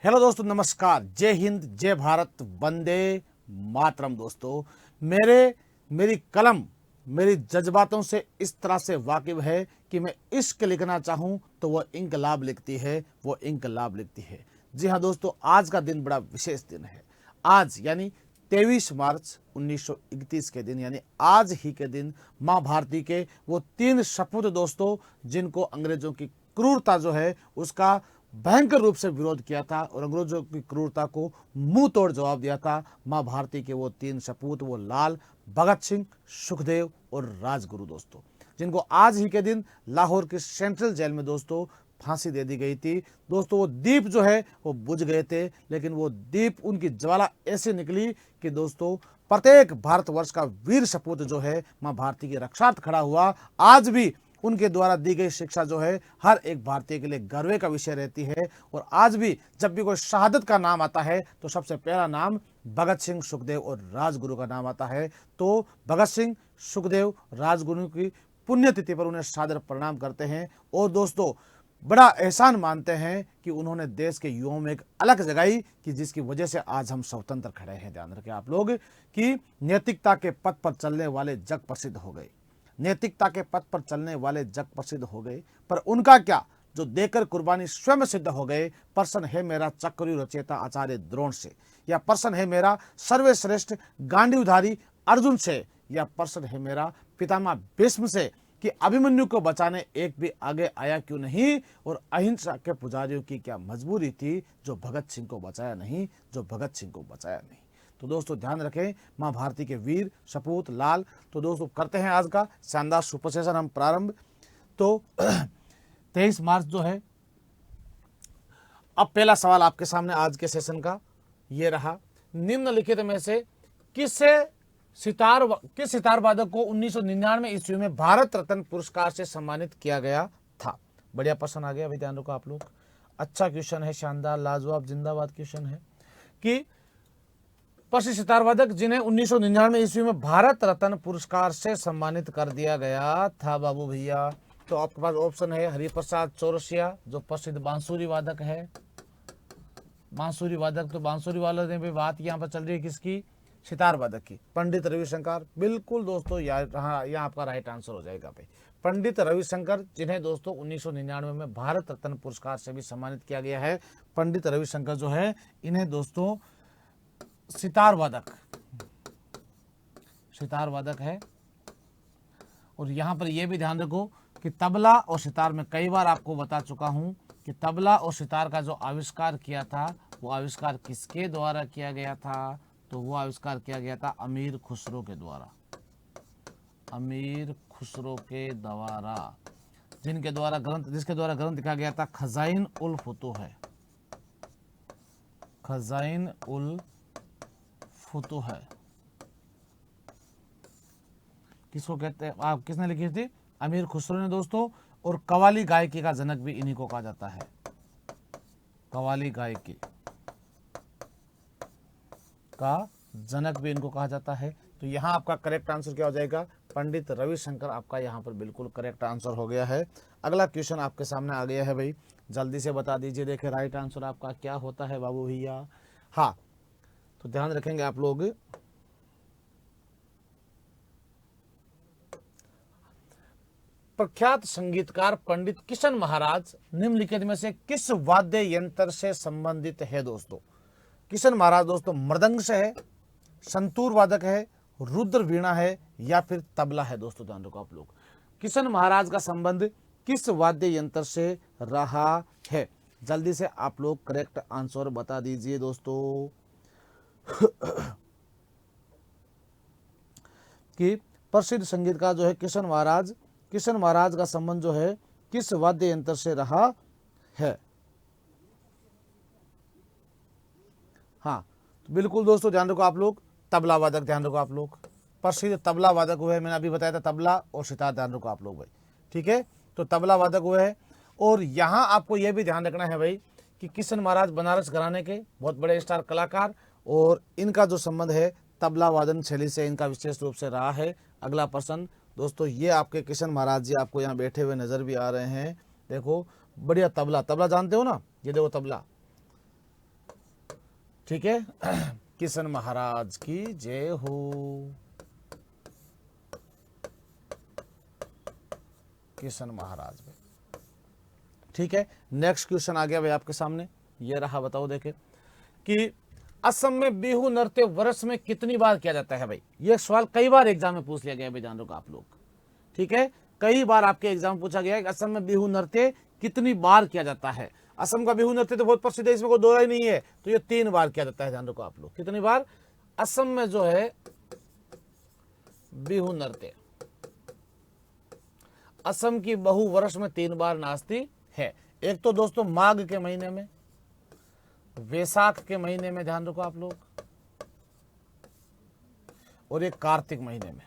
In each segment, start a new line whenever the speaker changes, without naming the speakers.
Hello दोस्तों, नमस्कार, जय हिंद, जय भारत, वंदे मातरम। दोस्तों, मेरी कलम मेरी जज्बातों से इस तरह से वाकिफ है कि मैं इश्क लिखना चाहूं तो वह इंकलाब लिखती है, वो इंकलाब लिखती है। जी हाँ दोस्तों, आज का दिन बड़ा विशेष दिन है। आज यानी 23 मार्च 1931 के दिन, यानी आज ही के दिन माँ भारती के वो 3 सपूत दोस्तों, जिनको अंग्रेजों की क्रूरता जो है उसका भयंकर रूप से विरोध किया था और अंग्रेजों की क्रूरता को मुंह तोड़ जवाब दिया था। मां भारती के वो 3 सपूत, वो लाल, भगत सिंह, सुखदेव और राजगुरु दोस्तों, जिनको आज ही के दिन लाहौर के सेंट्रल जेल में दोस्तों फांसी दे दी गई थी। दोस्तों, वो दीप जो है वो बुझ गए थे, लेकिन वो दीप, उनकी ज्वाला ऐसे निकली कि दोस्तों प्रत्येक भारतवर्ष का वीर सपूत जो है मां भारती की रक्षार्थ खड़ा हुआ। आज भी उनके द्वारा दी गई शिक्षा जो है हर एक भारतीय के लिए गर्व का विषय रहती है। और आज भी जब भी कोई शहादत का नाम आता है तो सबसे पहला नाम भगत सिंह, सुखदेव और राजगुरु का नाम आता है। तो भगत सिंह, सुखदेव, राजगुरु की पुण्यतिथि पर उन्हें सादर प्रणाम करते हैं और दोस्तों बड़ा एहसान मानते हैं कि उन्होंने देश के युवाओं में एक अलग जगाई कि जिसकी वजह से आज हम स्वतंत्र खड़े हैं। ध्यान रखें आप लोग कि नैतिकता के पथ पर चलने वाले जग प्रसिद्ध हो गए, नैतिकता के पथ पर चलने वाले जग प्रसिद्ध हो गए, पर उनका क्या, जो देकर कुर्बानी स्वयं सिद्ध हो गए। प्रसन्न है मेरा चक्रव्यूह रचयिता आचार्य द्रोण से, या प्रसन्न है मेरा सर्वश्रेष्ठ गांडीवधारी अर्जुन से, या प्रसन्न है मेरा पितामह भीष्म से कि अभिमन्यु को बचाने एक भी आगे आया क्यों नहीं, और अहिंसा के पुजारियों की क्या मजबूरी थी जो भगत सिंह को बचाया नहीं, जो भगत सिंह को बचाया नहीं। तो दोस्तों ध्यान रखें, मां भारती के वीर सपूत लाल। तो दोस्तों करते हैं आज का शानदार सुपर सेशन हम प्रारंभ। तो 23 मार्च जो है, अब पहला सवाल आपके सामने आज के सेशन का ये रहा, निम्नलिखित में से किस सितार वादक को 1999 ईस्वी में भारत रत्न पुरस्कार से सम्मानित किया गया था। बढ़िया प्रश्न आ गया, अभी ध्यान रखो आप लोग। अच्छा क्वेश्चन है, शानदार, लाजवाब, जिंदाबाद क्वेश्चन है कि प्रसिद्ध सितार वादक जिन्हें 1999 ईस्वी में भारत रत्न पुरस्कार से सम्मानित कर दिया गया था बाबू भैया। तो आपके पास ऑप्शन है हरिप्रसाद चौरसिया, जो प्रसिद्ध बांसुरी वादक है, बांसुरी वादक। तो बांसुरी वाले ने भी बात यहाँ पर चल रही है किसकी, सितार वादक की। पंडित रविशंकर, बिल्कुल दोस्तों, यहाँ आपका राइट आंसर हो जाएगा भाई। पंडित रविशंकर, जिन्हें दोस्तों 1999 में भारत रत्न पुरस्कार से भी सम्मानित किया गया है। पंडित रविशंकर जो है, इन्हें दोस्तों सितार वादक है। और यहां पर यह भी ध्यान रखो कि तबला और सितार में कई बार आपको बता चुका हूं कि तबला और सितार का जो आविष्कार किया था वो आविष्कार किसके द्वारा किया गया था, तो वो आविष्कार किया गया था अमीर खुसरो के द्वारा, अमीर खुसरो के द्वारा, जिसके द्वारा ग्रंथ लिखा गया था खजाइन उल फुतूह है, खजाइन उल फुतूह है। किसको कहते हैं, आप किसने लिखी थी, अमीर खुसरो ने दोस्तों। और कवाली गायकी का जनक भी इन्हीं को कहा जाता है, कवाली गायकी का जनक भी इनको कहा जाता है। तो यहाँ आपका करेक्ट आंसर क्या हो जाएगा, पंडित रविशंकर आपका यहाँ पर बिल्कुल करेक्ट आंसर हो गया है। अगला क्वेश्चन आपके सामने आ गया है भाई, जल्दी से बता दीजिए, देखें राइट आंसर आपका क्या होता है बाबू भैया। हाँ, तो ध्यान रखेंगे आप लोग, प्रख्यात संगीतकार पंडित किशन महाराज निम्नलिखित में से किस वाद्य यंत्र से संबंधित है दोस्तों। किशन महाराज दोस्तों मृदंग से है, संतूर वादक है, रुद्र वीणा है, या फिर तबला है। दोस्तों ध्यान रखो आप लोग, किशन महाराज का संबंध किस वाद्य यंत्र से रहा है। जल्दी से आप लोग करेक्ट आंसर बता दीजिए दोस्तों कि प्रसिद्ध संगीतकार जो है किशन महाराज का संबंध जो है किस वाद्य यंत्र से रहा है। हाँ, तो बिल्कुल दोस्तों ध्यान रखो आप लोग, तबला वादक, ध्यान रखो आप लोग, प्रसिद्ध तबला वादक हुए, मैंने अभी बताया था तबला और सितार, ध्यान रखो आप लोग भाई, ठीक है। तो तबला वादक हुए है। और यहाँ आपको यह भी ध्यान रखना है भाई कि किशन महाराज बनारस घराने के बहुत बड़े स्टार कलाकार, और इनका जो संबंध है तबला वादन शैली से इनका विशेष रूप से रहा है। अगला प्रश्न दोस्तों, ये आपके किशन महाराज जी आपको यहाँ बैठे हुए नजर भी आ रहे हैं, देखो बढ़िया तबला जानते हो ना, ये देखो तबला, ठीक है। किशन महाराज की जय हो, किशन महाराज भाई। ठीक है, नेक्स्ट क्वेश्चन आ गया भाई आपके सामने, ये रहा, बताओ देखे कि असम में बिहू नृत्य वर्ष में कितनी बार किया जाता है भाई। ये सवाल कई बार एग्जाम में पूछ लिया गया है भाई, जान रहे हो आप लोग। ठीक है, कई बार आपके एग्जाम में पूछा गया है कि असम में बिहू नृत्य कितनी बार किया जाता है। असम का बिहू नृत्य तो बहुत प्रसिद्ध है, इसमें कोई दो राय नहीं है, तो ये 3 बार किया जाता है, ध्यान रखो आप लोग। कितनी बार असम में जो है बिहू नृत्य, असम की बहू वर्ष में 3 बार नाचती है। एक तो दोस्तों माघ के महीने में, वैसाख के महीने में, ध्यान रखो आप लोग, और एक कार्तिक महीने में।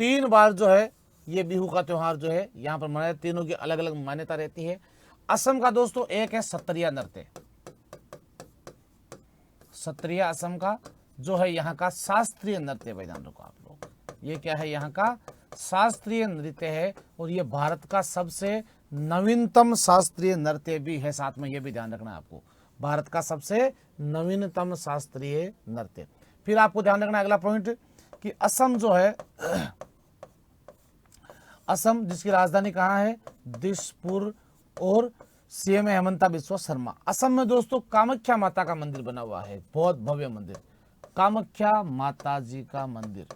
3 बार जो है ये बिहू का त्योहार जो है यहां पर मनाया, तीनों की अलग अलग मान्यता रहती है। असम का दोस्तों एक है सत्रिया नृत्य, सत्रिया असम का जो है यहाँ का शास्त्रीय नृत्य भाई, ध्यान रखो आप लोग। ये क्या है, यहाँ का शास्त्रीय नृत्य है, और ये भारत का सबसे नवीनतम शास्त्रीय नृत्य भी है, साथ में ये भी ध्यान रखना है आपको, भारत का सबसे नवीनतम शास्त्रीय नृत्य। फिर आपको ध्यान रखना है अगला पॉइंट कि असम जो है, असम जिसकी राजधानी कहाँ है, दिसपुर, और सीएम है हेमंता बिस्वा शर्मा। असम में दोस्तों कामाख्या माता का मंदिर बना हुआ है, बहुत भव्य मंदिर, कामाख्या माता जी का मंदिर,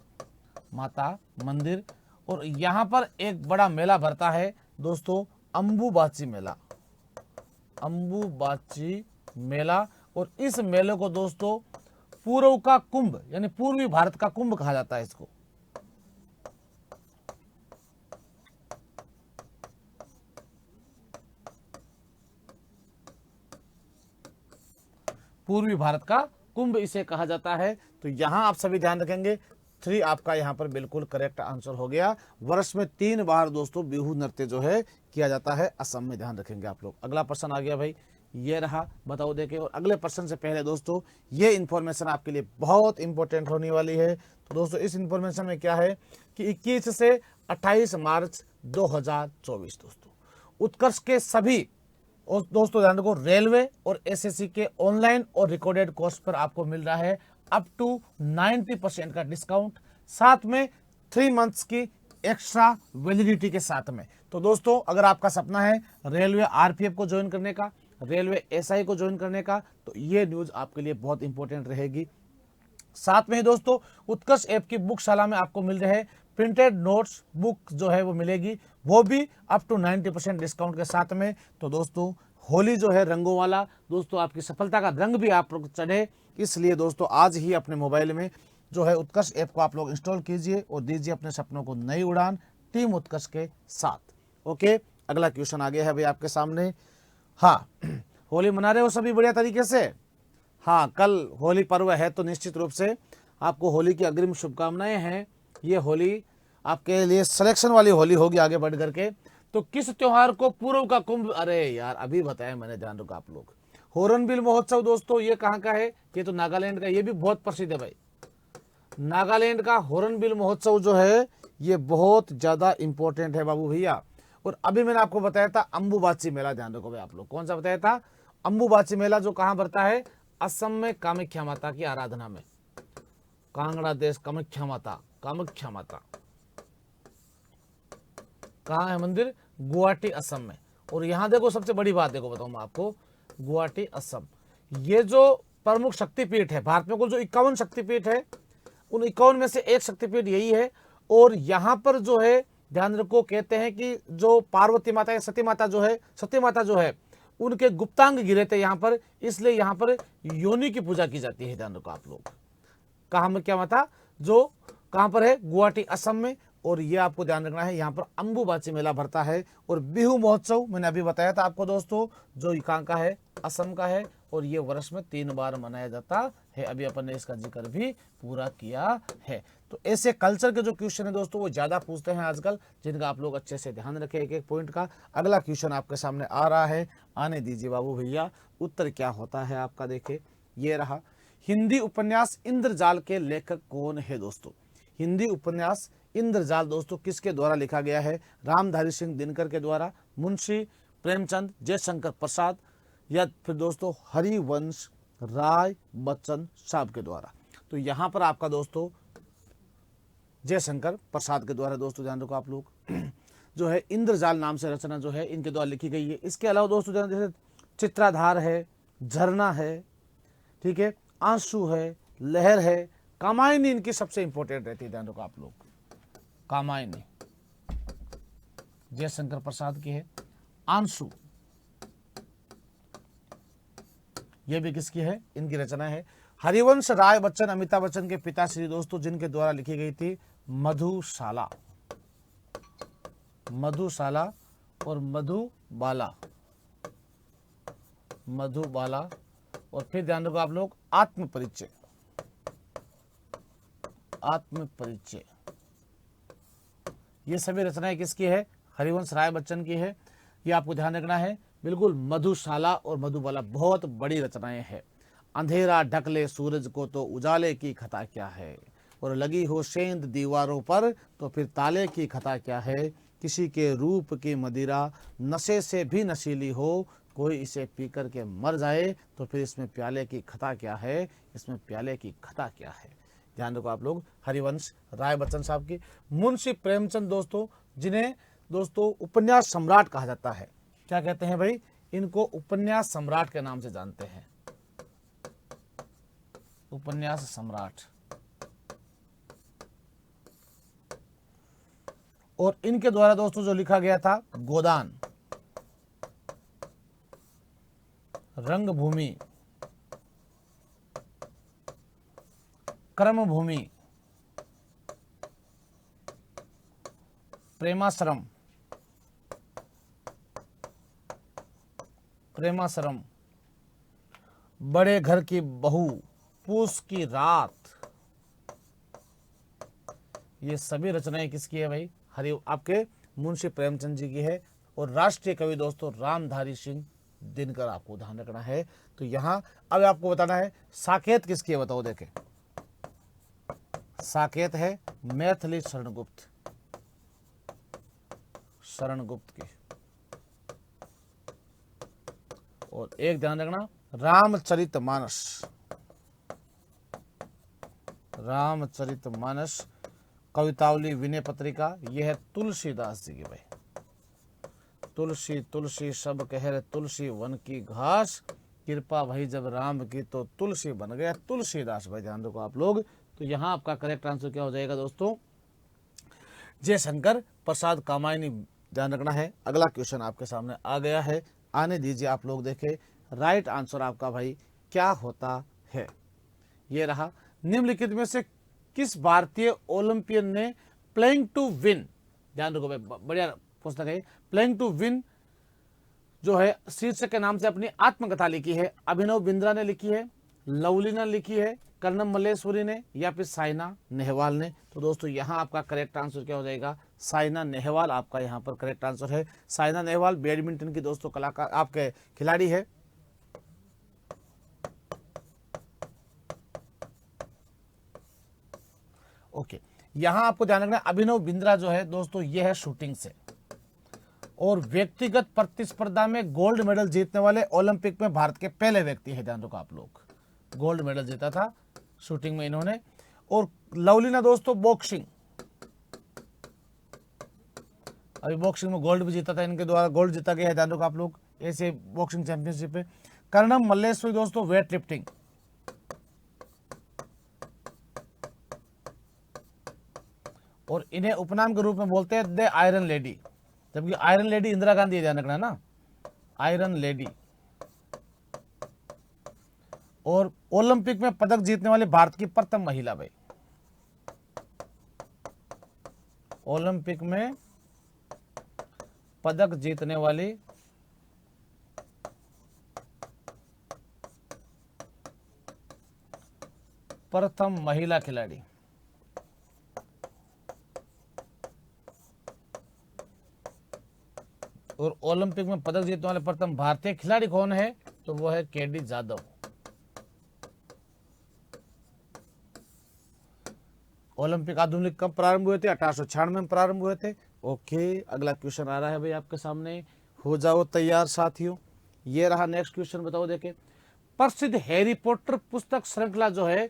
माता मंदिर। और यहाँ पर एक बड़ा मेला भरता है दोस्तों, अम्बुबाची मेला, अम्बुबाची मेला। और इस मेले को दोस्तों पूर्व का कुंभ, यानी पूर्वी भारत का कुंभ कहा जाता है इसको। पूर्वी भारत का कुंभ इसे कहा जाता है। तो यहां आप सभी ध्यान रखेंगे, 3 आपका यहां पर बिल्कुल करेक्ट आंसर हो गया। वर्ष में 3 बार दोस्तों बिहू नृत्य जो है किया जाता है असम में, ध्यान रखेंगे आप लोग। अगला प्रश्न आ गया भाई, ये रहा, बताओ देखे। और अगले प्रश्न से पहले दोस्तों ये इंफॉर्मेशन आपके लिए बहुत इंपॉर्टेंट होने वाली है। तो दोस्तों इस इंफॉर्मेशन में क्या है कि 21 से 28 मार्च 2024 दोस्तों उत्कर्ष के सभी, और दोस्तों ध्यान रखो, रेलवे और एसएससी के ऑनलाइन और रिकॉर्डेड कोर्स पर आपको मिल रहा है अप टू 90% का डिस्काउंट, साथ में 3 मंथ्स की एक्स्ट्रा वैलिडिटी के साथ में। तो दोस्तों अगर आपका सपना है रेलवे आरपीएफ को ज्वाइन करने का, रेलवे एसआई को ज्वाइन करने का, तो ये न्यूज आपके लिए बहुत इंपॉर्टेंट रहेगी। साथ में ही दोस्तों उत्कर्ष ऐप की बुकशाला में आपको मिल रहे प्रिंटेड नोट्स बुक जो है वो मिलेगी, वो भी अप टू 90% डिस्काउंट के साथ में। तो दोस्तों होली जो है रंगों वाला, दोस्तों आपकी सफलता का रंग भी आप लोग चढ़े, इसलिए दोस्तों आज ही अपने मोबाइल में जो है उत्कर्ष ऐप को आप लोग इंस्टॉल कीजिए और दीजिए अपने सपनों को नई उड़ान टीम उत्कर्ष के साथ। ओके, अगला क्वेश्चन आ गया है भाई आपके सामने। हाँ, होली मना रहे हो सभी बढ़िया तरीके से? हाँ, कल होली पर्व है, तो निश्चित रूप से आपको होली की अग्रिम शुभकामनाएं हैं। ये होली आपके लिए सिलेक्शन वाली होली होगी आगे बढ़ करके। तो किस त्योहार को पूर्व का कुंभ, अरे यार अभी बताया मैंने, ध्यान रखो आप लोग। हॉर्नबिल महोत्सव दोस्तों ये कहाँ का है, ये तो नागालैंड का, ये भी बहुत प्रसिद्ध है भाई। नागालैंड का हॉर्नबिल महोत्सव जो है ये बहुत ज्यादा इंपॉर्टेंट है बाबू भैया। और अभी मैंने आपको बताया था अम्बुबाची मेला, ध्यान रखो भाई आप लोग। कौन सा बताया था? अम्बुबाची मेला, जो कहाँ बढ़ता है? असम में कामाख्या माता की आराधना में, कांगड़ा देश कामाख्या माता, कामाख्या माता कहाँ है मंदिर? गुवाहाटी असम में। और यहाँ देखो सबसे बड़ी बात देखो, बताऊँ मैं आपको, गुवाहाटी असम, ये जो प्रमुख शक्तिपीठ है भारत में, कुल जो 51 शक्तिपीठ है, उन 51 में से एक शक्तिपीठ यही है। और यहाँ पर जो है ध्यान रखो, कहते हैं कि जो पार्वती माता या सती माता जो है, सती माता जो है उनके गुप्तांग गिरे थे यहाँ पर, इसलिए यहाँ पर योनि की पूजा की जाती है। ध्यान रखो आप लोग, कहाँ में क्या माता, जो कहाँ पर है? गुवाहाटी असम में। और ये आपको ध्यान रखना है, यहाँ पर अम्बुबाची मेला भरता है। और बिहू महोत्सव मैंने अभी बताया था आपको दोस्तों, जो कहाँ का है? असम का है। और ये वर्ष में 3 बार मनाया जाता है, अभी अपन ने इसका जिक्र भी पूरा किया है। तो ऐसे कल्चर के जो क्वेश्चन है दोस्तों वो ज्यादा पूछते हैं आजकल, जिनका आप लोग अच्छे से ध्यान रखें एक एक पॉइंट का। अगला क्वेश्चन आपके सामने आ रहा है, आने दीजिए बाबू भैया, उत्तर क्या होता है आपका, देखे ये रहा। हिंदी उपन्यास इंद्रजाल के लेखक कौन है दोस्तों? हिंदी उपन्यास इंद्रजाल दोस्तों किसके द्वारा लिखा गया है? रामधारी सिंह दिनकर के द्वारा, मुंशी प्रेमचंद, जयशंकर प्रसाद, या फिर दोस्तों हरिवंश राय बच्चन साहब के द्वारा। तो यहाँ पर आपका दोस्तों जयशंकर प्रसाद के द्वारा दोस्तों ध्यान रखो आप लोग जो है इंद्रजाल नाम से रचना जो है इनके द्वारा लिखी गई है। इसके अलावा दोस्तों जैसे चित्राधार है, झरना है, ठीक है, आंसू है, लहर है, कामायनी इनकी सबसे इंपॉर्टेंट रहती है, ध्यान रखो आप लोग। कामायनी जयशंकर प्रसाद की है। आंसू ये भी किसकी है, इनकी रचना है। हरिवंश राय बच्चन अमिताभ बच्चन के पिताश्री दोस्तों, जिनके द्वारा लिखी गई थी मधुशाला, मधुशाला और मधुबाला, मधुबाला। और फिर ध्यान रखो आप लोग आत्म परिचय, आत्म परिचय, ये सभी रचनाएं किसकी है, हरिवंश राय बच्चन की है। ये आपको ध्यान रखना है बिल्कुल। मधुशाला और मधुबाला बहुत बड़ी रचनाएं हैं। अंधेरा ढक ले सूरज को तो उजाले की खता क्या है, और लगी हो सेंध दीवारों पर तो फिर ताले की खता क्या है। किसी के रूप की मदिरा नशे से भी नशीली हो, कोई इसे पीकर के मर जाए तो फिर इसमें प्याले की खता क्या है, इसमें प्याले की खता क्या है। ध्यान रखो आप लोग, हरिवंश राय बच्चन साहब की। मुंशी प्रेमचंद दोस्तों, जिन्हें दोस्तों उपन्यास सम्राट कहा जाता है। क्या कहते हैं भाई, इनको उपन्यास सम्राट के नाम से जानते हैं, उपन्यास सम्राट। और इनके द्वारा दोस्तों जो लिखा गया था गोदान, रंगभूमि, कर्मभूमि, प्रेमाश्रम, प्रेमाश्रम, बड़े घर की बहू, पूस की रात, ये सभी रचनाएं किसकी है भाई, आपके मुंशी प्रेमचंद जी की है। और राष्ट्रीय कवि दोस्तों रामधारी सिंह दिनकर आपको ध्यान रखना है। तो यहां अब आपको बताना है साकेत किसकी है, बताओ। देखें साकेत है मैथिली शरणगुप्त, शरणगुप्त की। और एक ध्यान रखना रामचरितमानस, रामचरितमानस कवितावली विनय पत्रिका, यह है तुलसीदास जी की भाई। तुलसी तुलसी सब कह रहे तुलसी वन की घास, कृपा भई जब राम की तो तुलसी बन गया तुलसीदास भाई। ध्यान रखो आप लोग। तो यहाँ आपका करेक्ट आंसर क्या हो जाएगा दोस्तों, जयशंकर प्रसाद कामायनी। ध्यान रखना है। अगला क्वेश्चन आपके सामने आ गया है, आने दीजिए आप लोग। देखें राइट आंसर आपका भाई क्या होता है, ये रहा। निम्नलिखित में से किस भारतीय ओलंपियन ने प्लेइंग टू विन, ध्यान रखो भाई, बढ़िया पुस्तक है, प्लेइंग टू विन जो है शीर्षक के नाम से अपनी आत्मकथा लिखी है। अभिनव बिंद्रा ने लिखी है, लवलीना लिखी है, कर्णम मल्लेश्वरी ने, या फिर साइना नेहवाल ने। तो दोस्तों यहाँ आपका करेक्ट आंसर क्या हो जाएगा, साइना नेहवाल आपका यहाँ पर करेक्ट आंसर है। साइना नेहवाल बैडमिंटन की दोस्तों कलाकार आपके खिलाड़ी है। ओके, यहां आपको ध्यान रखना अभिनव बिंद्रा जो है दोस्तों ये है शूटिंग से, और व्यक्तिगत प्रतिस्पर्धा में गोल्ड मेडल जीतने वाले ओलंपिक में भारत के पहले व्यक्ति है। ध्यान रखो आप लोग, गोल्ड मेडल जीता था शूटिंग में इन्होंने। और लवलीना दोस्तों बॉक्सिंग, अभी बॉक्सिंग में गोल्ड भी जीता था, इनके द्वारा गोल्ड जीता गया है। ध्यान रखो आप लोग, ऐसे बॉक्सिंग चैंपियनशिप है। कर्णम मल्लेश्वरी दोस्तों वेट लिफ्टिंग, और इन्हें उपनाम के रूप में बोलते हैं द आयरन लेडी, जबकि आयरन लेडी इंदिरा गांधी, ध्यान रखना ना, आयरन लेडी। और ओलंपिक में पदक जीतने वाली भारत की प्रथम महिला भाई, ओलंपिक में पदक जीतने वाली प्रथम महिला खिलाड़ी। और ओलंपिक में पदक जीतने वाले प्रथम भारतीय खिलाड़ी कौन है, तो वो है केडी जाधव। ओलंपिक आधुनिक कब प्रारंभ हुए थे, 1896 में प्रारंभ हुए थे। ओके, अगला क्वेश्चन आ रहा है भाई आपके सामने, हो जाओ तैयार साथियों। ये रहा नेक्स्ट क्वेश्चन, बताओ देखे। प्रसिद्ध हैरी पॉटर पुस्तक श्रृंखला जो है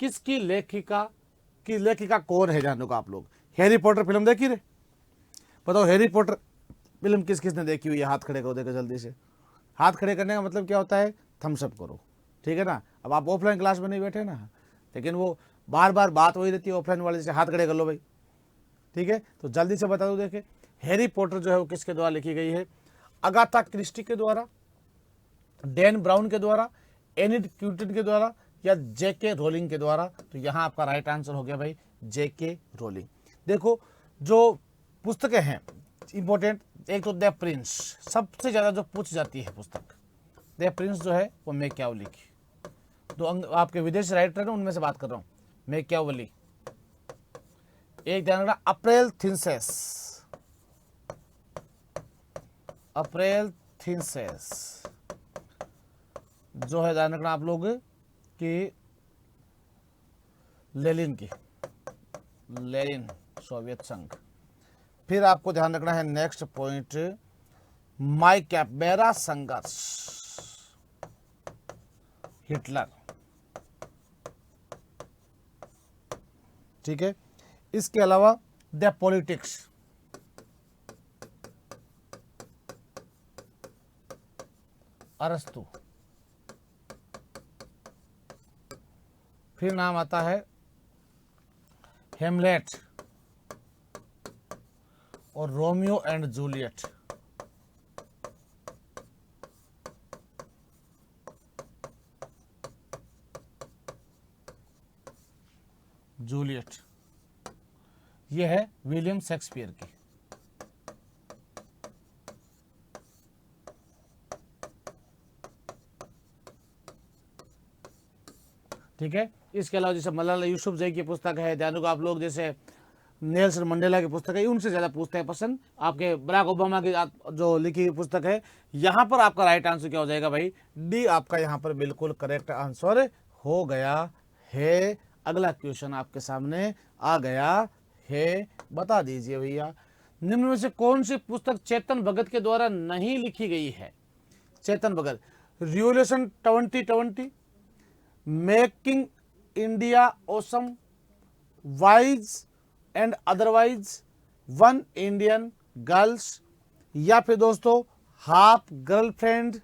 किसकी लेखिका कौन है, जानो का आप लोग। हैरी पॉटर फिल्म देखी रे, बताओ हैरी पॉटर फिल्म किस किसने देखी हुई है, हाथ खड़े करो देखो जल्दी से। हाथ खड़े करने का मतलब क्या होता है, थम्स अप करो, ठीक है ना। अब आप ऑफलाइन क्लास में नहीं बैठे ना, लेकिन वो बार बार बात वही रहती है ऑफलाइन वाले से, हाथ खड़े कर लो भाई, ठीक है। तो जल्दी से बता दो देखे, हैरी पॉटर जो है वो किसके द्वारा लिखी गई है, अगाथा क्रिस्टी के द्वारा, डैन ब्राउन के द्वारा, एनिड क्यूटन के द्वारा, या जेके रोलिंग के द्वारा। तो यहां आपका राइट आंसर हो गया भाई जेके रोलिंग। देखो जो पुस्तकें हैं इंपॉर्टेंट, एक तो द प्रिंस, सबसे ज्यादा जो पूछ जाती है पुस्तक द प्रिंस जो है वो मैकियावेली की। तो आपके विदेशी राइटर है उनमें से बात कर रहा हूं, मैकियावेली। एक ध्यान रखना अप्रैल थिनसेस जो है, ध्यान रखना आप लोग कि लेनिन सोवियत संघ। फिर आपको ध्यान रखना है नेक्स्ट पॉइंट, माई कैपेरा संघर्ष, हिटलर, ठीक है। इसके अलावा द पॉलिटिक्स, अरस्तु। फिर नाम आता है हेमलेट और रोमियो एंड जूलियट। ये है विलियम शेक्सपियर की। ठीक है। इसके अलावा जैसे मलाला यूसुफजई की पुस्तक है, ध्यान को आप लोग, जैसे नेल्सन मंडेला की पुस्तक है, उनसे ज़्यादा पूछते हैं पसंद। आपके बराक ओबामा की जो लिखी हुई पुस्तक है, यहाँ पर आपका राइट आंसर क्या हो जाएगा भाई, डी आपका यहाँ पर बिल्कुल करेक्ट आंसर हो गया है। अगला क्वेश्चन आपके सामने आ गया है, बता दीजिए भैया, निम्न में से कौन सी पुस्तक चेतन भगत के द्वारा नहीं लिखी गई है। Chetan Bhagat, revolution 2020, making India awesome, wise and otherwise, one Indian girls, या फिर दोस्तों हाफ गर्लफ्रेंड,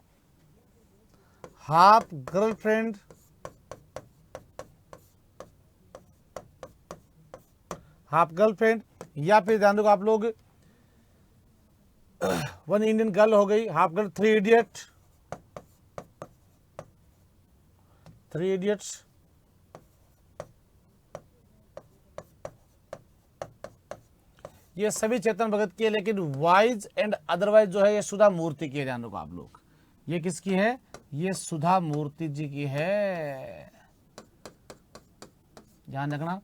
या फिर ध्यान दो आप लोग वन इंडियन गर्ल हो गई, हाफ गर्ल, थ्री इडियट्स। ये सभी चेतन भगत की है, लेकिन वाइज एंड अदरवाइज जो है ये सुधा मूर्ति की है। ध्यान रखो आप लोग, ये किसकी है, ये सुधा मूर्ति जी की है, ध्यान रखना।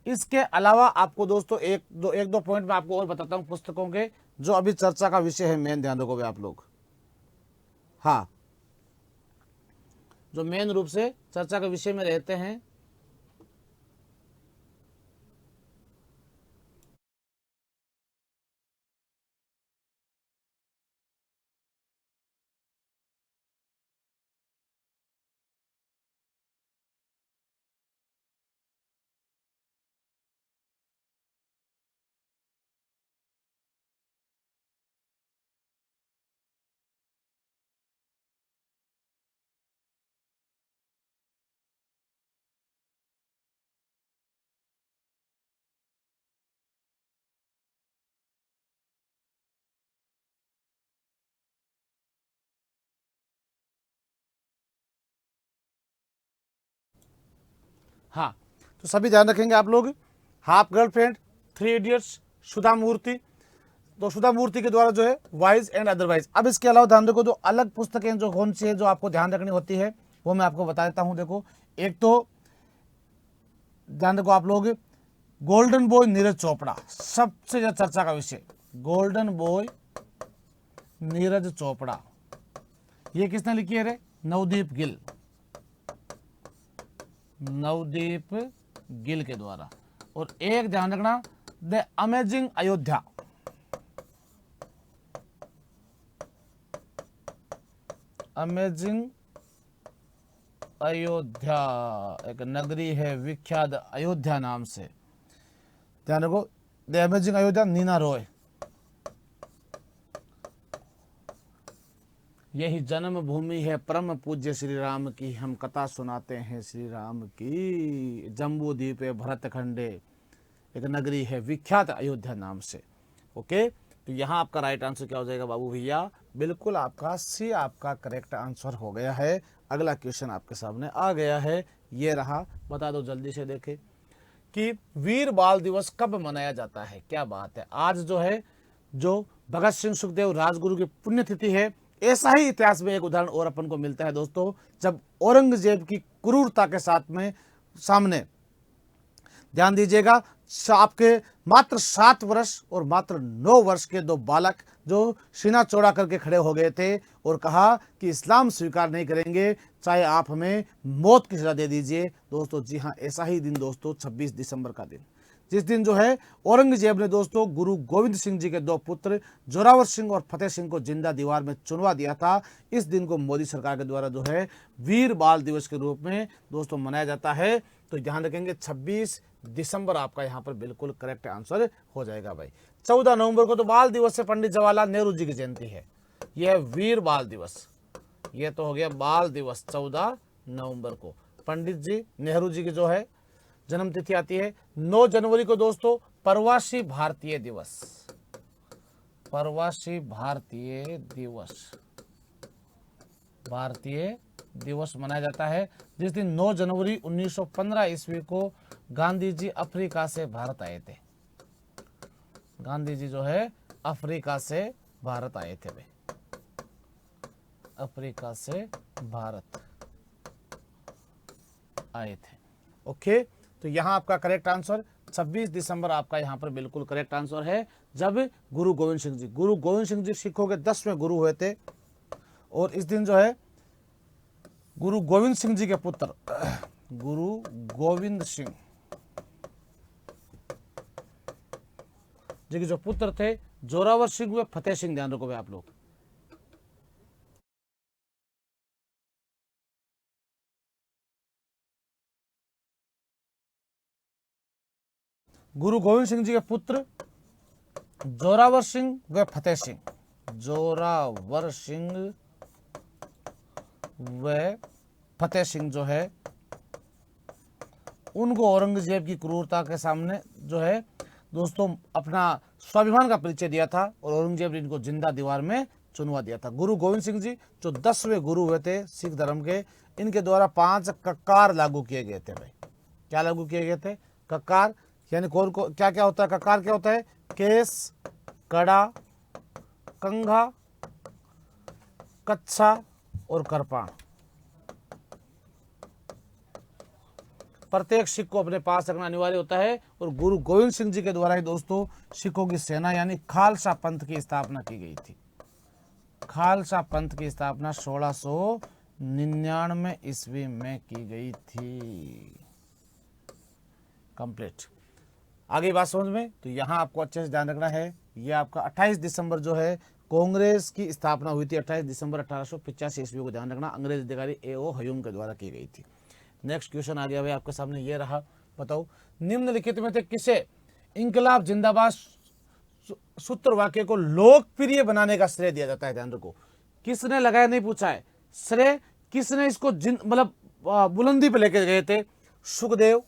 इसके अलावा आपको दोस्तों एक दो पॉइंट में आपको और बताता हूं पुस्तकों के जो अभी चर्चा का विषय है, मेन ध्यान रखोगे आप लोग। हाँ, जो मेन रूप से चर्चा के विषय में रहते हैं, हाँ, तो सभी ध्यान रखेंगे आप लोग, हाफ गर्लफ्रेंड, थ्री इडियट्स, सुधा मूर्ति। तो सुधा मूर्ति के द्वारा जो है वाइज एंड अदरवाइज। अब इसके अलावा ध्यान रखो, जो अलग पुस्तकें जो कौन सी है जो आपको ध्यान रखनी होती है, वो मैं आपको बता देता हूं। देखो, एक तो ध्यान रखो आप लोग, गोल्डन बॉय नीरज चोपड़ा, सबसे ज्यादा चर्चा का विषय, गोल्डन बॉय नीरज चोपड़ा। ये किसने लिखी है रे, नवदीप गिल के द्वारा। और एक ध्यान रखना, the amazing Ayodhya, amazing Ayodhya, एक नगरी है विख्यात अयोध्या नाम से। ध्यान रखो, द अमेजिंग अयोध्या, नीना रॉय। यही जन्मभूमि है परम पूज्य श्री राम की, हम कथा सुनाते हैं श्री राम की। जम्बू द्वीप भरतखंडे, एक नगरी है विख्यात अयोध्या नाम से। ओके, तो यहाँ आपका राइट आंसर क्या हो जाएगा बाबू भैया? बिल्कुल आपका सी आपका करेक्ट आंसर हो गया है। अगला क्वेश्चन आपके सामने आ गया है, ये रहा, बता दो जल्दी से देखें कि वीर बाल दिवस कब मनाया जाता है। क्या बात है, आज जो है जो भगत सिंह सुखदेव राजगुरु की पुण्यतिथि है। ऐसा ही इतिहास में एक उदाहरण और अपन को मिलता है दोस्तों, जब औरंगजेब की क्रूरता के साथ में सामने, ध्यान दीजिएगा, आपके मात्र 7 वर्ष और मात्र 9 वर्ष के 2 बालक जो सीना चौड़ा करके खड़े हो गए थे और कहा कि इस्लाम स्वीकार नहीं करेंगे, चाहे आप हमें मौत की सजा दे दीजिए। दोस्तों जी हाँ, ऐसा ही दिन दोस्तों 26 दिसंबर का दिन, जिस दिन जो है औरंगजेब ने दोस्तों गुरु गोविंद सिंह जी के 2 पुत्र जोरावर सिंह और फतेह सिंह को जिंदा दीवार में चुनवा दिया था। इस दिन को मोदी सरकार के द्वारा जो है वीर बाल दिवस के रूप में दोस्तों मनाया जाता है। तो ध्यान रखेंगे 26 दिसंबर आपका यहाँ पर बिल्कुल करेक्ट आंसर हो जाएगा भाई। 14 नवंबर को तो बाल दिवस से पंडित जवाहरलाल नेहरू जी की जयंती है, यह है वीर बाल दिवस। यह तो हो गया बाल दिवस 14 नवंबर को, पंडित जी नेहरू जी की जो है जन्म तिथि आती है। 9 जनवरी को दोस्तों प्रवासी भारतीय दिवस, प्रवासी भारतीय दिवस, भारतीय दिवस मनाया जाता है, जिस दिन 9 जनवरी 1915 ईस्वी को गांधी जी अफ्रीका से भारत आए थे। गांधी जी जो है अफ्रीका से भारत आए थे भाई, अफ्रीका से भारत आए थे। ओके, तो यहाँ आपका करेक्ट आंसर 26 दिसंबर आपका यहाँ पर बिल्कुल करेक्ट आंसर है, जब गुरु गोविंद सिंह जी सिखों के 10वें गुरु हुए थे। और इस दिन जो है गुरु गोविंद सिंह जी के पुत्र गुरु गोविंद सिंह जी के जो पुत्र थे जोरावर सिंह व फतेह सिंह, ध्यान रखो भाई आप लोग। गुरु गोविंद सिंह जी के पुत्र जोरावर सिंह व फतेह सिंह, जोरावर सिंह व फतेह सिंह जो है उनको औरंगजेब की क्रूरता के सामने जो है दोस्तों अपना स्वाभिमान का परिचय दिया था और औरंगजेब ने इनको जिंदा दीवार में चुनवा दिया था। गुरु गोविंद सिंह जी जो 10वें गुरु हुए थे सिख धर्म के, इनके द्वारा 5 कक्कार लागू किए गए थे भाई। क्या लागू किए गए थे? कक्कार, यानी कौन को क्या क्या होता है? कक्कार क्या होता है? केस, कड़ा, कंघा, कच्छा और करपाण। प्रत्येक सिख को अपने पास रखना अनिवार्य होता है। और गुरु गोविंद सिंह जी के द्वारा ही दोस्तों सिखों की सेना यानी खालसा पंथ की स्थापना की गई थी। खालसा पंथ की स्थापना 1699 ईस्वी में की गई थी। कंप्लीट। आगे बात समझ में? तो यहाँ आपको अच्छे से ध्यान रखना है, ये आपका 28 दिसंबर जो है कांग्रेस की स्थापना हुई थी। 28 दिसंबर 1885 ईस्वी को ध्यान रखना, अंग्रेज अधिकारी A.O. ह्यूम के द्वारा की गई थी। नेक्स्ट क्वेश्चन आ गया भाई आपके सामने, ये रहा, बताओ निम्नलिखित में से किसे इंकलाब जिंदाबाद सूत्र वाक्य को लोकप्रिय बनाने का श्रेय दिया जाता है? ध्यान रखो, किसने लगाया नहीं पूछा है, श्रेय किसने इसको मतलब बुलंदी पे लेके गए थे? सुखदेव,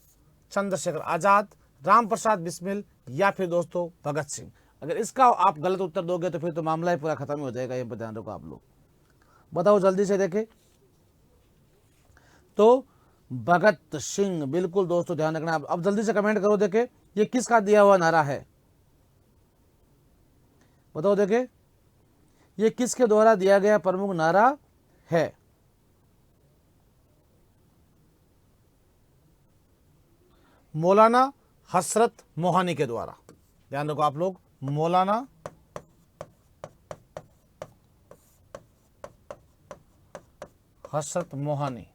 चंद्रशेखर आजाद, राम प्रसाद बिस्मिल या फिर दोस्तों भगत सिंह। अगर इसका आप गलत उत्तर दोगे तो फिर तो मामला ही पूरा खत्म हो जाएगा। ये ध्यान रखो आप लोग, बताओ जल्दी से देखें। तो भगत सिंह, बिल्कुल दोस्तों ध्यान रखना। अब जल्दी से कमेंट करो, देखे ये किसका दिया हुआ नारा है, बताओ देखे ये किसके द्वारा दिया गया प्रमुख नारा है? मौलाना हसरत मोहानी के द्वारा। ध्यान रखो आप लोग, मौलाना हसरत मोहानी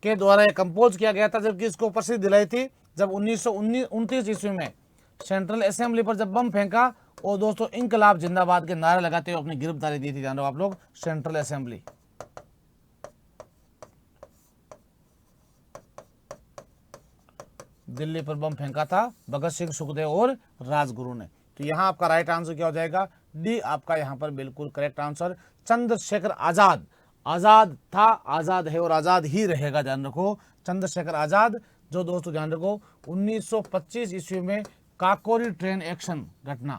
के द्वारा यह कंपोज किया गया था, जबकि इसको प्रसिद्धि दिलाई थी जब 1929 ईस्वी में सेंट्रल असेंबली पर जब बम फेंका और दोस्तों इंकलाब जिंदाबाद के नारे लगाते हुए अपनी गिरफ्तारी दी थी, ध्यान रखो आप लोग, सेंट्रल असेंबली। दिल्ली पर बम फेंका था भगत सिंह, सुखदेव और राजगुरु ने। तो यहाँ आपका राइट आंसर क्या हो जाएगा, डी आपका यहाँ पर बिल्कुल करेक्ट आंसर। चंद्रशेखर आजाद, आजाद था, आजाद है और आजाद ही रहेगा, ध्यान रखो। चंद्रशेखर आजाद जो दोस्तों ध्यान रखो 1925 ईस्वी में काकोरी ट्रेन एक्शन घटना,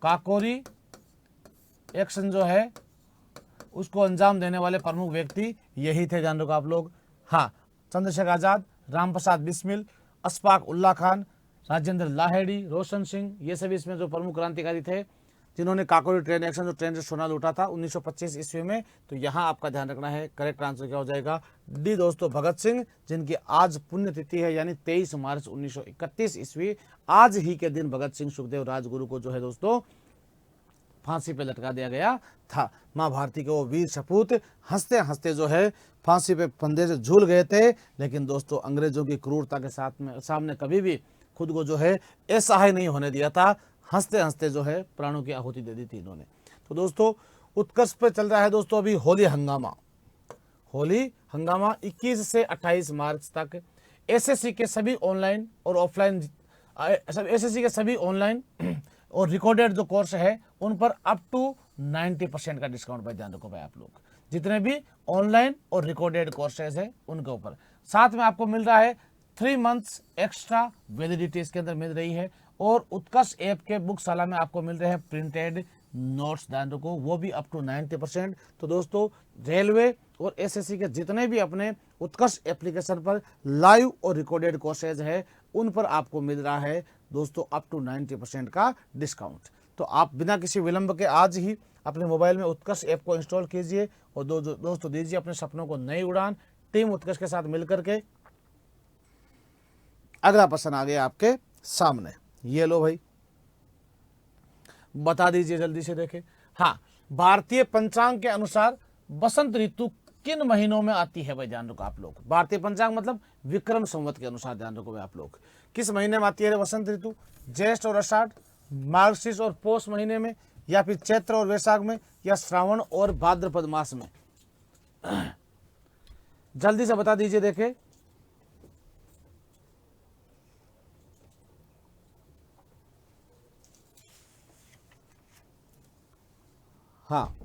काकोरी एक्शन जो है उसको अंजाम देने वाले प्रमुख व्यक्ति यही थे, ध्यान रखो आप लोग। हाँ, चंद्रशेखर आजाद, रामप्रसाद बिस्मिल, अशफाक उल्ला खान, राजेंद्र लाहेड़ी, रोशन सिंह, ये सभी इसमें जो प्रमुख क्रांतिकारी थे जिन्होंने काकोरी ट्रेन एक्शन, जो ट्रेन से सोना लूटा था 1925 ईस्वी में। तो यहाँ आपका ध्यान रखना है, करेक्ट आंसर क्या हो जाएगा, डी दोस्तों, भगत सिंह, जिनकी आज पुण्यतिथि है, यानी 23 मार्च 1931 ईस्वी। आज ही के दिन भगत सिंह, सुखदेव, राजगुरु को जो है दोस्तों फांसी पे लटका दिया गया था। माँ भारती के वो वीर सपूत हंसते हंसते जो है फांसी पे फंदे से झूल गए थे, लेकिन दोस्तों अंग्रेजों की क्रूरता के सामने कभी भी खुद को जो है असहाय नहीं होने दिया था। हंसते हंसते जो है प्राणों की आहुति दे दी थी इन्होंने। तो दोस्तों उत्कर्ष पे चल रहा है दोस्तों अभी होली हंगामा। होली हंगामा 21 से 28 मार्च तक एसएससी के सभी ऑनलाइन और ऑफलाइन, एसएससी के सभी ऑनलाइन और रिकॉर्डेड जो कोर्स है उन पर अप टू 90% का डिस्काउंट भाई, ध्यान रखो भाई आप लोग, जितने भी ऑनलाइन और रिकॉर्डेड कोर्सेज है उनके ऊपर। साथ में आपको मिल रहा है 3 मंथ्स एक्स्ट्रा वैलिडिटी इसके अंदर मिल रही है, और उत्कर्ष ऐप के बुकशाला में आपको मिल रहे हैं प्रिंटेड नोट्स, ध्यान रखो, वो भी अप टू 90%। तो दोस्तों रेलवे और एसएससी के जितने भी अपने उत्कर्ष एप्लीकेशन पर लाइव और रिकॉर्डेड कोर्सेज है उन पर आपको मिल रहा है दोस्तों अप टू 90% का डिस्काउंट। तो आप बिना किसी विलंब के आज ही अपने मोबाइल में उत्कर्ष ऐप को इंस्टॉल कीजिए और दोस्तों दीजिए अपने सपनों को नई उड़ान। टीम उत्कर्ष के साथ मिलकर के अगला प्रश्न आ गया आपके सामने, ये लो भाई, बता दीजिए जल्दी से देखें। हाँ, भारतीय पंचांग के अनुसार बसंत ऋतु किन महीनों में आती है भाई, ध्यान रखो आप लोग। भारतीय पंचांग मतलब विक्रम संवत के अनुसार, ध्यान रखो भाई आप लोग, किस महीने में आती है बसंत ऋतु, ज्येष्ठ और आषाढ़, मार्गशीर्ष और पौष महीने में, या फिर चैत्र और वैशाख में, या श्रावण और भाद्रपद मास में? जल्दी से बता दीजिए देखें। हाँ,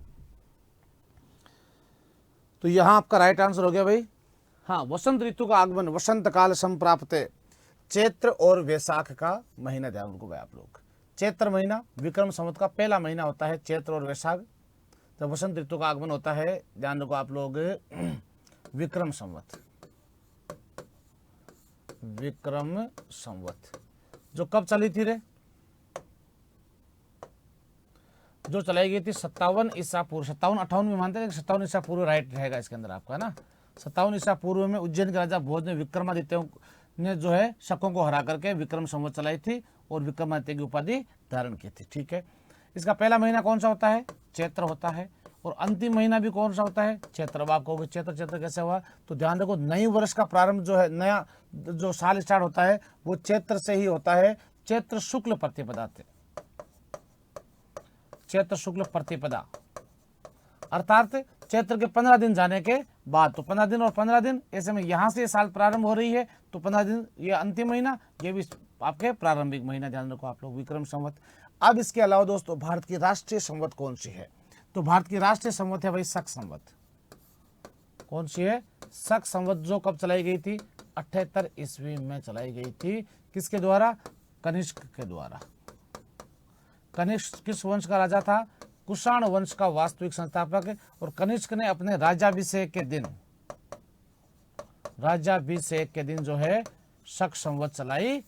तो यहां आपका राइट आंसर हो गया भाई। हाँ, वसंत ऋतु का आगमन वसंत काल संप्राप्ते चैत्र और वैशाख का महीना, ध्यान रखो भाई आप लोग। चैत्र महीना विक्रम संवत का पहला महीना होता है, चैत्र और वैशाख। जब वसंत ऋतु का आगमन होता है, ध्यान रखो आप लोग, विक्रम संवत, विक्रम संवत जो कब चली थी रे, जो चलाई गई थी 57 ईसा पूर्व, 57-58 में मानते हैं, 57 ईसा पूर्व राइट रहेगा इसके अंदर आपका ना। 57 ईसा पूर्व में उज्जैन के राजा भोज ने विक्रमादित्य ने जो है शकों को हरा करके विक्रम संवत चलाई थी और विक्रमादित्य की उपाधि धारण की थी। ठीक है, इसका पहला महीना कौन सा होता है, चैत्र होता है, और अंतिम महीना भी कौन सा होता है, चैत्र। अब आप कहोगे चैत्र कैसे हुआ, तो ध्यान रखो नई वर्ष का प्रारंभ जो है, नया जो साल स्टार्ट होता है वो चैत्र से ही होता है। चैत्र शुक्ल प्रतिपदा थे, चैत्र शुक्ल प्रतिपदा, अर्थात चैत्र के 15 दिन जाने के बाद। तो 15 दिन और 15 दिन ऐसे में यहां से साल प्रारंभ हो रही है, तो 15 दिन ये अंतिम महीना, ये भी आपके प्रारंभिक महीना, ध्यान रखो आप लोग, विक्रम संवत। अब इसके अलावा दोस्तों भारत की राष्ट्रीय संवत कौन सी है, तो भारत की राष्ट्रीय संवत है भाई शक संवत। कौन सी है, शक संवत, जो कब चलाई गई थी, 78 ईस्वी में चलाई गई थी। किसके द्वारा, कनिष्क के द्वारा। कनिष्क किस वंश का राजा था, कुषाण वंश का वास्तविक संस्थापक, और कनिष्क ने अपने राज्याभिषेक के दिन जो है शक संवत चलाई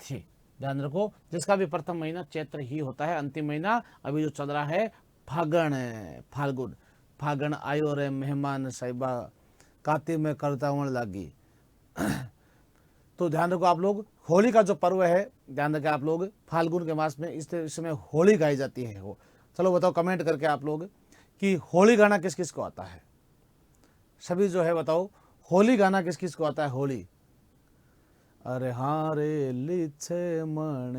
थी, ध्यान रखो, जिसका भी प्रथम महीना चैत्र ही होता है। अंतिम महीना अभी जो चल रहा है फाल्गुन, फागण आयो रे मेहमान साहिबा, कातिल में करतावण लागी। तो ध्यान रखो आप लोग, होली का जो पर्व है, ध्यान रखें आप लोग, फाल्गुन के मास में इस समय होली गाई जाती है। हो चलो बताओ कमेंट करके आप लोग कि होली गाना किस किस को आता है, सभी जो है बताओ, होली गाना किस किस को आता है। होली अरे हाँ रे लीछे मन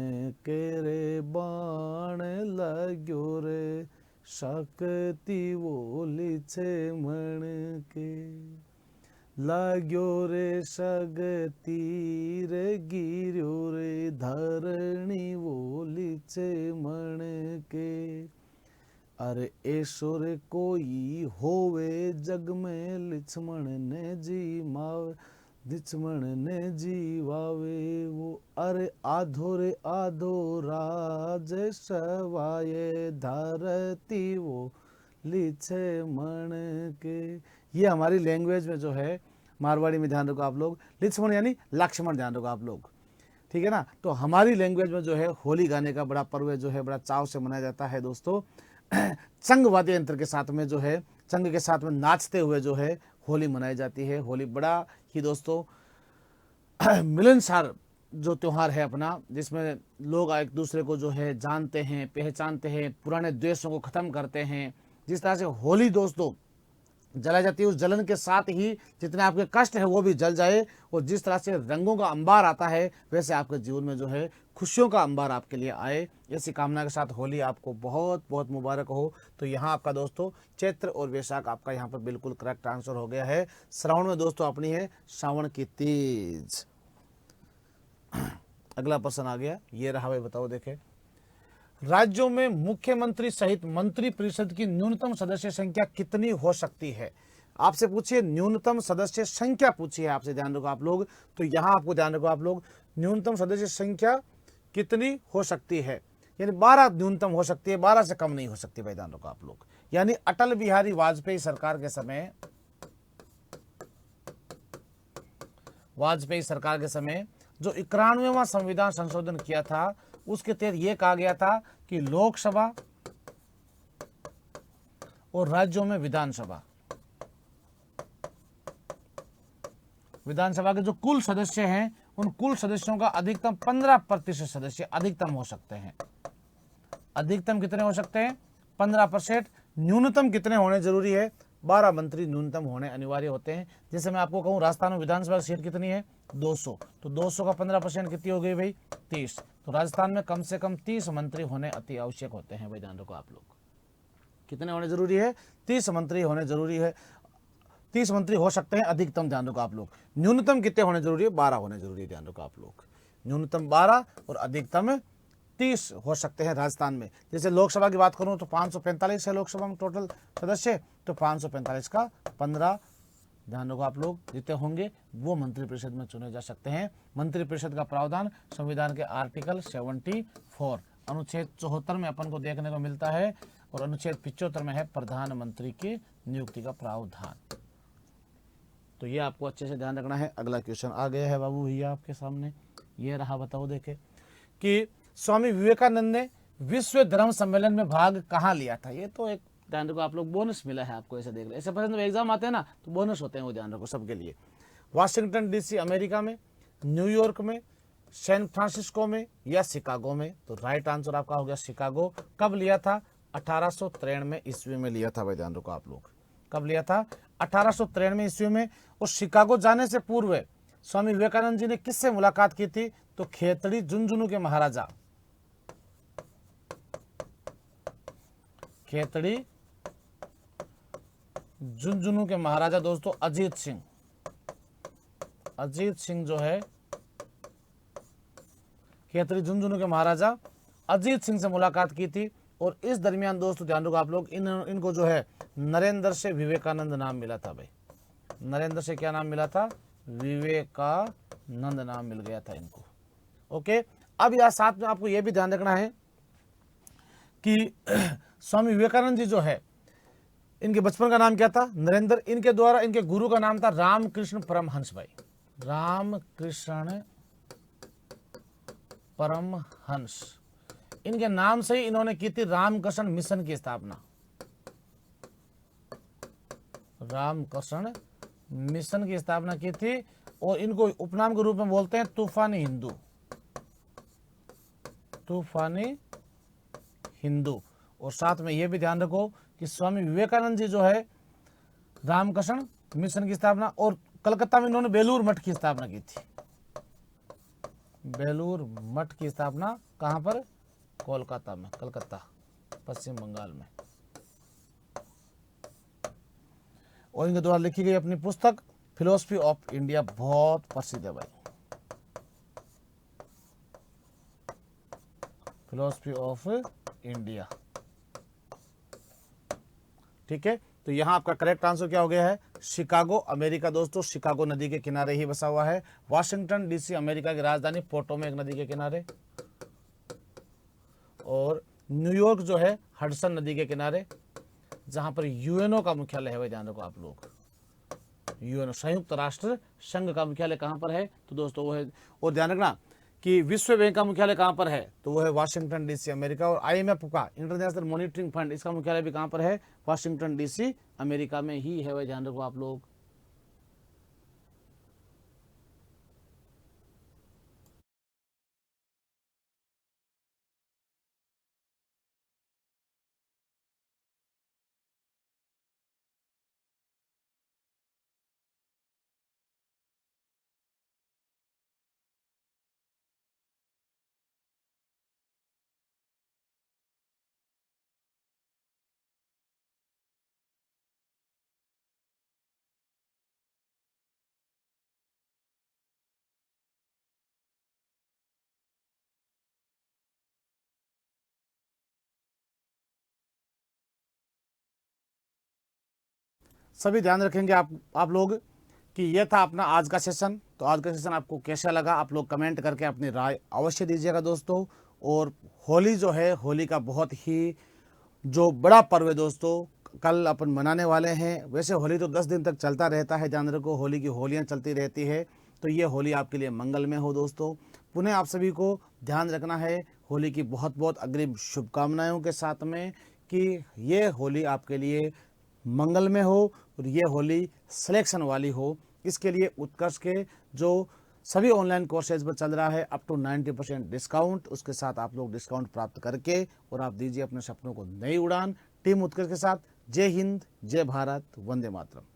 के रे बाण लाग्यो रे शक्ति वो लीछे मन के लाग्यो रे शक्ति रे गिर्यो रे धरणी वो लीछे मन के अरे ऐसो रे कोई होवे जग में लिछमण ने जी मावे लिछमण ने जीवावे वो अरे आधो रे आधो राज सवाये धरती वो लिछे मन के। ये हमारी लैंग्वेज में जो है मारवाड़ी में ध्यान रखो आप लोग, लिछमण यानी लक्ष्मण ध्यान रखो आप लोग, ठीक है ना। तो हमारी लैंग्वेज में जो है होली गाने का बड़ा पर्व जो है बड़ा चाव से मनाया जाता है दोस्तों। चंग वाद्य यंत्र के साथ में जो है चंग के साथ में नाचते हुए जो है होली मनाई जाती है। होली बड़ा ही दोस्तों मिलनसार जो त्योहार है अपना, जिसमें लोग एक दूसरे को जो है जानते हैं, पहचानते हैं, पुराने द्वेषों को खत्म करते हैं। जिस तरह से होली दोस्तों जलाई जाती है, उस जलन के साथ ही जितने आपके कष्ट है वो भी जल जाए, और जिस तरह से रंगों का अंबार आता है वैसे आपके जीवन में जो है खुशियों का अंबार आपके लिए आए, ऐसी कामना के साथ होली आपको बहुत बहुत मुबारक हो। तो यहाँ आपका दोस्तों चैत्र और वैशाख आपका यहाँ पर बिल्कुल करेक्ट आंसर हो गया है। श्रावण में दोस्तों अपनी है श्रावण की तीज। अगला प्रश्न आ गया, ये रहा भाई, बताओ देखे। राज्यों में मुख्यमंत्री सहित मंत्री परिषद की न्यूनतम सदस्य संख्या कितनी हो सकती है? आपसे पूछिए न्यूनतम सदस्य संख्या पूछी है आपसे, ध्यान रखो आप लोग। तो यहां आपको ध्यान रखो आप लोग, न्यूनतम सदस्य संख्या कितनी हो सकती है, यानी 12 न्यूनतम हो सकती है, 12 से कम नहीं हो सकती भाई, ध्यान रखो आप लोग। यानी अटल बिहारी वाजपेयी सरकार के समय जो 91वां संविधान संशोधन किया था, उसके तहत यह कहा गया था कि लोकसभा और राज्यों में विधानसभा के जो कुल सदस्य हैं, उन कुल सदस्यों का अधिकतम 15% सदस्य अधिकतम हो सकते हैं। अधिकतम कितने हो सकते हैं? 15%। न्यूनतम कितने होने जरूरी है? 12 मंत्री न्यूनतम होने अनिवार्य होते हैं। जैसे मैं आपको कहूं राजस्थान में विधानसभा सीट कितनी है? 200, तो 200 का 15% कितनी हो गई भाई? 30। तो राजस्थान में कम से कम 30 मंत्री होने अति आवश्यक होते हैं भाई, ध्यान रखो आप लोग। कितने होने जरूरी है? 30 मंत्री होने जरूरी है। 30 मंत्री हो सकते हैं अधिकतम, ध्यान रखो आप लोग। न्यूनतम कितने होने जरूरी है? 12 होने जरूरी है, ध्यान रखो आप लोग। न्यूनतम 12 और अधिकतम 30 हो सकते हैं राजस्थान में। जैसे लोकसभा की बात करूं तो 545 है लोकसभा में टोटल सदस्य, तो 545 का 15, ध्यान रखो आप लोग, जितने होंगे वो मंत्रिपरिषद में चुने जा सकते हैं। मंत्रिपरिषद का प्रावधान संविधान के आर्टिकल 74 अनुच्छेद 74 में अपन को देखने को मिलता है, और अनुच्छेद 75 में है प्रधानमंत्री की नियुक्ति का प्रावधान। तो ये आपको अच्छे से ध्यान रखना है। अगला क्वेश्चन आ गया है बाबू भैया आपके सामने, ये रहा, बताओ देखे कि स्वामी विवेकानंद ने विश्व धर्म सम्मेलन में भाग कहाँ लिया था? ये तो एक ध्यान रखो आप लोग, बोनस मिला है आपको, ऐसे देख लो, ऐसे पसंद एग्जाम आते हैं ना तो बोनस होते हैं, वो ध्यान रखो सबके लिए। वाशिंगटन डीसी अमेरिका में, न्यूयॉर्क में, सैन फ्रांसिस्को में या शिकागो में? तो राइट आंसर आपका हो गया शिकागो। कब लिया था? 1893 ईस्वी में लिया था भाई, ध्यान रखो आप लोग। कब लिया था? 1893 ईस्वी में। और शिकागो जाने से पूर्व स्वामी विवेकानंद जी ने किससे मुलाकात की थी? तो खेतड़ी झुंझुनू के महाराजा, खेतड़ी झुंझुनू के महाराजा दोस्तों अजीत सिंह। अजीत सिंह जो है खेतड़ी झुंझुनू के महाराजा अजीत सिंह से मुलाकात की थी। और इस दरमियान दोस्तों ध्यान रखो आप लोग, इनको जो है नरेंद्र से विवेकानंद नाम मिला था भाई। नरेंद्र से क्या नाम मिला था? विवेकानंद नाम मिल गया था इनको। ओके, अब यह साथ में आपको यह भी ध्यान रखना है कि स्वामी विवेकानंद जी जो है, इनके बचपन का नाम क्या था? नरेंद्र। इनके द्वारा इनके गुरु का नाम था रामकृष्ण परमहंस भाई, रामकृष्ण परमहंस। इनके नाम से ही इन्होंने की थी रामकृष्ण मिशन की स्थापना। रामकृष्ण मिशन की स्थापना की थी, और इनको उपनाम के रूप में बोलते हैं तूफानी हिंदू। तूफानी हिंदू। और साथ में यह भी ध्यान रखो कि स्वामी विवेकानंद जी जो है रामकृष्ण मिशन की स्थापना, और कलकत्ता में इन्होंने बेलूर मठ की स्थापना की थी। बेलूर मठ की स्थापना कहाँ पर? कोलकाता में, कलकत्ता, पश्चिम बंगाल में। और इनके द्वारा लिखी गई अपनी पुस्तक फिलोसफी ऑफ इंडिया बहुत प्रसिद्ध है भाई, फिलोसफी ऑफ इंडिया। ठीक है, तो यहां आपका करेक्ट आंसर क्या हो गया है? शिकागो, अमेरिका दोस्तों, शिकागो नदी के किनारे ही बसा हुआ है। वाशिंगटन डीसी अमेरिका की राजधानी, पोटोमेक नदी के किनारे। और न्यूयॉर्क जो है हडसन नदी के किनारे, जहां पर यूएनओ का मुख्यालय है भाई, ध्यान रखो आप लोग। यूएनओ संयुक्त राष्ट्र संघ का मुख्यालय कहां पर है? तो दोस्तों वो है, और ध्यान रखना कि विश्व बैंक का मुख्यालय कहां पर है? तो वो है वाशिंगटन डीसी अमेरिका। और आईएमएफ का, इंटरनेशनल मॉनिटरिंग फंड, इसका मुख्यालय भी कहां पर है? वाशिंगटन डीसी अमेरिका में ही है भाई, ध्यान रखो आप लोग। सभी ध्यान रखेंगे आप लोग कि यह था अपना आज का सेशन। तो आज का सेशन आपको कैसा लगा, आप लोग कमेंट करके अपनी राय अवश्य दीजिएगा दोस्तों। और होली जो है, होली का बहुत ही जो बड़ा पर्व है दोस्तों, कल अपन मनाने वाले हैं। वैसे होली तो 10 दिन तक चलता रहता है, ध्यान रखो, होली की होलियाँ चलती रहती है। तो ये होली आपके लिए मंगलमय हो दोस्तों। पुनः आप सभी को ध्यान रखना है, होली की बहुत बहुत अग्रिम शुभकामनाओं के साथ में, कि ये होली आपके लिए मंगलमय हो और ये होली सिलेक्शन वाली हो। इसके लिए उत्कर्ष के जो सभी ऑनलाइन कोर्सेज पर चल रहा है अप टू 90% डिस्काउंट, उसके साथ आप लोग डिस्काउंट प्राप्त करके और आप दीजिए अपने सपनों को नई उड़ान। टीम उत्कर्ष के साथ जय हिंद, जय भारत, वंदे मातरम।